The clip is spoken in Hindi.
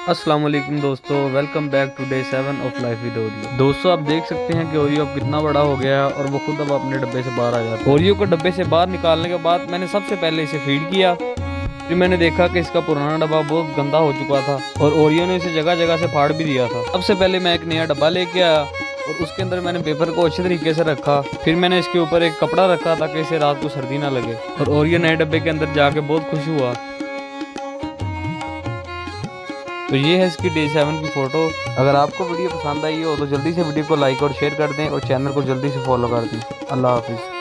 अस्सलाम वालेकुम दोस्तों, welcome back to day 7 of life with Oreo. दोस्तों आप देख सकते हैं कि ओरियो अब कितना बड़ा हो गया है और वो खुद अब अपने डब्बे से बाहर आ जाता है। ओरियो को डब्बे से बाहर निकालने के बाद मैंने सबसे पहले इसे फीड किया। फिर मैंने देखा कि इसका पुराना डब्बा बहुत गंदा हो चुका था और ओरियो ने इसे जगह जगह से फाड़ भी दिया था। सबसे पहले मैं एक नया डब्बा लेके आया और उसके अंदर मैंने पेपर को अच्छे तरीके से रखा। फिर मैंने इसके ऊपर एक कपड़ा रखा ताकि इसे रात को सर्दी ना लगे और ओरियो नए डब्बे के अंदर जाके बहुत खुश हुआ। तो ये है इसकी डे 7 की फ़ोटो। अगर आपको वीडियो पसंद आई हो तो जल्दी से वीडियो को लाइक और शेयर कर दें और चैनल को जल्दी से फॉलो कर दें। अल्लाह हाफिज़।